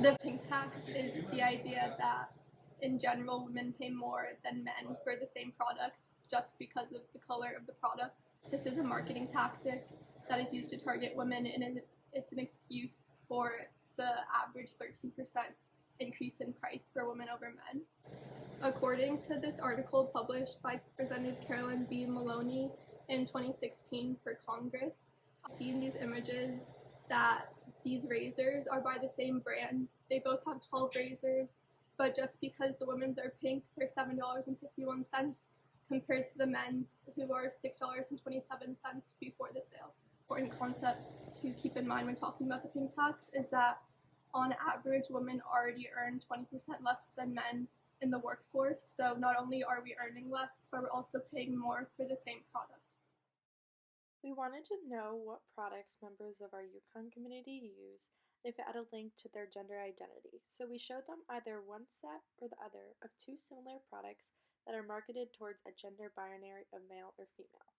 The pink tax is the idea that in general women pay more than men for the same products just because of the color of the product. This is a marketing tactic that is used to target women, and it's an excuse for the average 13% increase in price for women over men. According to this article published by Representative Carolyn B. Maloney in 2016 for Congress, seeing these images that these razors are by the same brand. They both have 12 razors, but just because the women's are pink, they're $7.51 compared to the men's, who are $6.27 before the sale. Important concept to keep in mind when talking about the pink tax is that on average, women already earn 20% less than men in the workforce. So not only are we earning less, but we're also paying more for the same products. We wanted to know what products members of our Yukon community use and if it had a link to their gender identity. So we showed them either one set or the other of two similar products that are marketed towards a gender binary of male or female.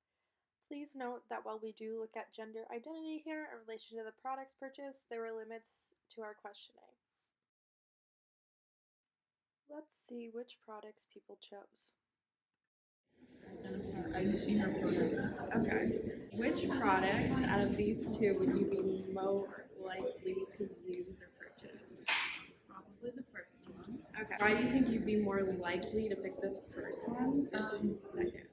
Please note that while we do look at gender identity here in relation to the products purchased, there were limits to our questioning. Let's see which products people chose. I see her photo. Okay. Which products out of these two would you be more likely to use or purchase? Probably the first one. Okay. Why do you think you'd be more likely to pick this first one versus the second?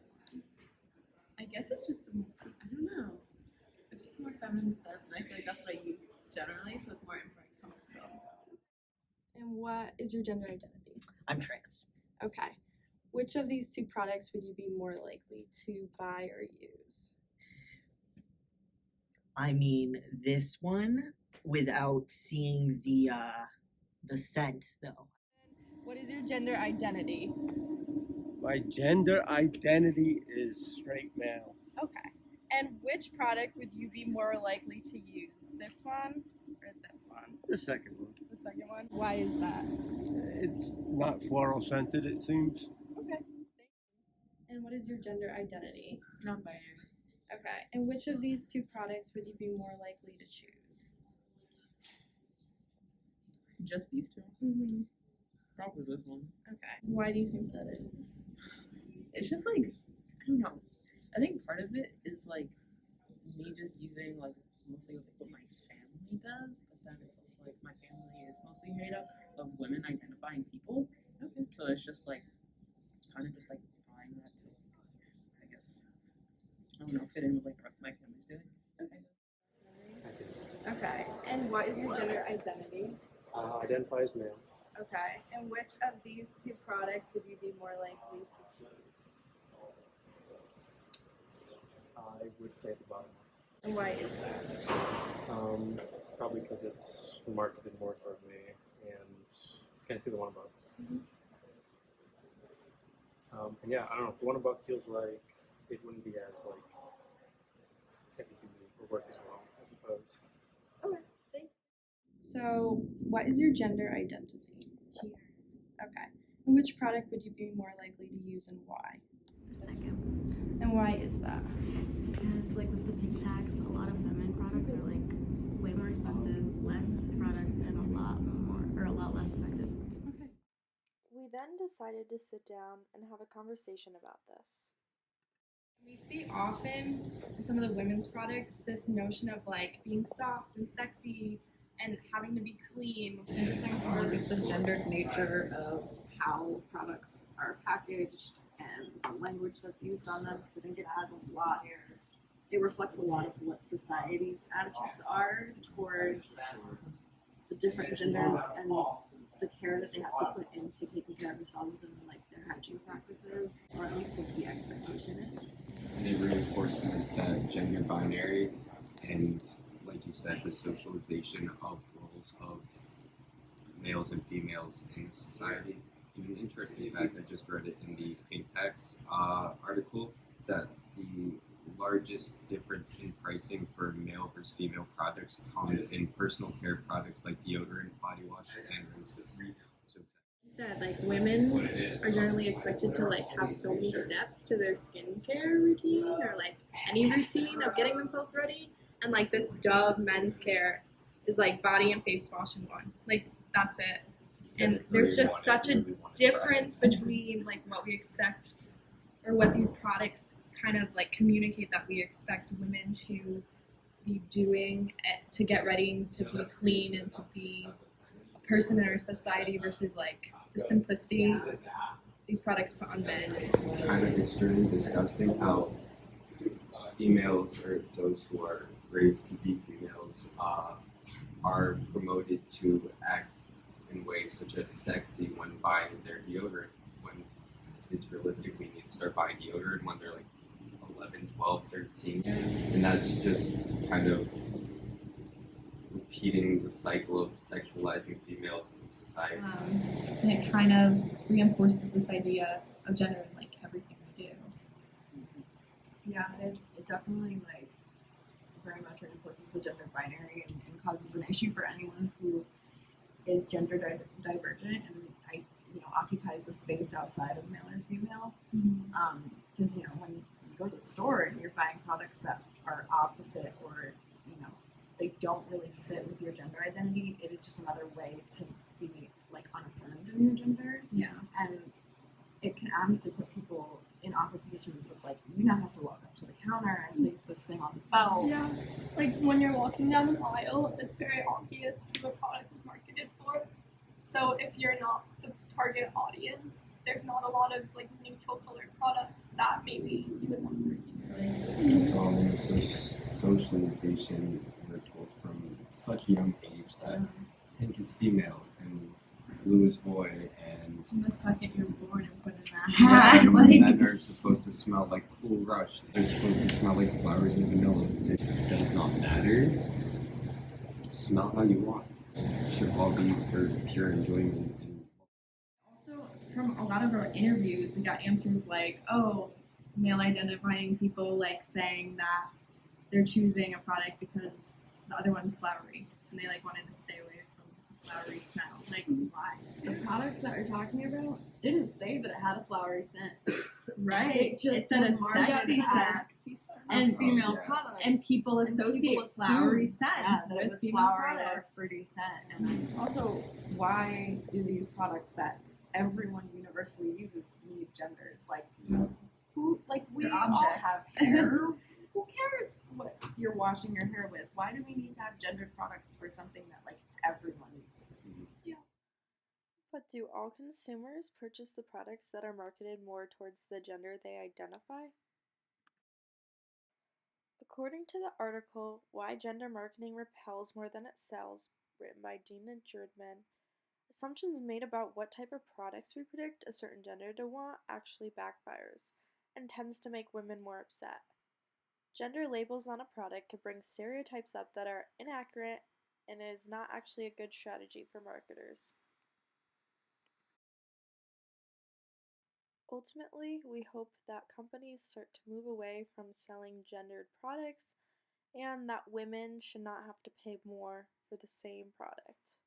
I guess it's just, I don't know. It's just a more feminine scent, and I feel like that's what I use generally, so it's more in my comfort zone. And what is your gender identity? I'm trans. Okay. Which of these two products would you be more likely to buy or use? I mean, this one without seeing the scent though. What is your gender identity? My gender identity is straight male. Okay. And which product would you be more likely to use? This one or this one? The second one. The second one? Why is that? It's not floral scented, it seems. Okay. And what is your gender identity? Non-binary. Okay. And which of these two products would you be more likely to choose? Just these two? Mm-hmm. Probably this one. Okay. Why do you think that is? It's just like, I don't know. I think part of it is like me just using like mostly like what my family does, but then it's also like my family is mostly made up of women identifying people. Okay. So it's just like kind of just like buying that because I guess I don't know, fit in with like the rest of my family's doing. Okay. I do. Okay. And what is your gender identity? Identify as male. Okay. And which of these two products would you be more likely to choose? I would say the bottom And why is that? one. Probably because it's marketed more toward me, and can I see the one above? Mhm. And yeah, I don't know. The one above feels like it wouldn't be as like heavy duty or work as well, I suppose. Okay, thanks. So, what is your gender identity? She, Okay. And which product would you be more likely to use and why? the second. And why is that? Because like with the pink tax, a lot of feminine products are like way more expensive, less products, and a lot less effective. Okay. We then decided to sit down and have a conversation about this. We see often in some of the women's products this notion of like being soft and sexy and having to be clean. It's interesting to look at the gendered nature of how products are packaged and the language that's used on them, because I think it has a lot here. It reflects a lot of what society's attitudes are towards the different genders and the care that they have to put into taking care of themselves and like their hygiene practices, or at least what the expectation is. And it reinforces that gender binary and, like you said, the socialization of roles of males and females in society. And an interesting fact, I just read it in the Pink Tax article, is that the largest difference in pricing for male versus female products comes in personal care products like deodorant, body wash, and rinses. So You said like women are generally expected to like have so many steps to their skincare routine or like any routine of getting themselves ready, and like this Dove men's care is like body and face wash in one. Like that's it. And there's just such a difference between like what we expect or what these products kind of like communicate that we expect women to be doing to get ready to be clean and to be a person in our society versus like the simplicity these products put on men. Kind of extremely disgusting how females or those who are raised to be females are promoted to act in ways such as sexy when buying their deodorant, when kids realistically need to start buying deodorant when they're like 11, 12, 13. And that's just kind of repeating the cycle of sexualizing females in society. And it kind of reinforces this idea of gender in like everything we do. Yeah, it definitely like very much reinforces the gender binary and causes an issue for anyone who is gender divergent and occupies the space outside of male or female. Because when you go to the store and you're buying products that are opposite or they don't really fit with your gender identity, it is just another way to be like unaffirmed in your gender. Yeah. And it can obviously put people in awkward positions with like, you now have to walk up to the counter and place this thing on the belt. Yeah, like when you're walking down an aisle, it's very obvious who a product is marketed for. So if you're not the target audience, there's not a lot of like neutral colored products that maybe you would want to purchase. So the socialization we're told from such a young age that pink is female and blue is boy and From the second you're born and put in that hat, like men are supposed to smell like Cool Rush. They're supposed to smell like flowers and vanilla. It does not matter. Smell how you want. It should all be for pure enjoyment. Also, from a lot of our interviews, we got answers like, oh, male identifying people like saying that they're choosing a product because the other one's flowery and they like wanted to stay away from a flowery smell. Like, why? The products that we're talking about didn't say that it had a flowery scent. Right. It just said a was marketed sexy as scent. And And- female Yeah. products. And people associate people flowery assume, scents that it with was female flowery or products. fruity scent. And also, why do these products that everyone universally uses need genders? Like, who? Like, we They're all objects. have hair. Who cares what you're washing your hair with? Why do we need to have gendered products for something that like everyone uses? But do all consumers purchase the products that are marketed more towards the gender they identify? According to the article, Why Gender Marketing Repels More Than It Sells, written by Dina Jerdman, assumptions made about what type of products we predict a certain gender to want actually backfires and tends to make women more upset. Gender labels on a product could bring stereotypes up that are inaccurate and is not actually a good strategy for marketers. Ultimately, we hope that companies start to move away from selling gendered products and that women should not have to pay more for the same product.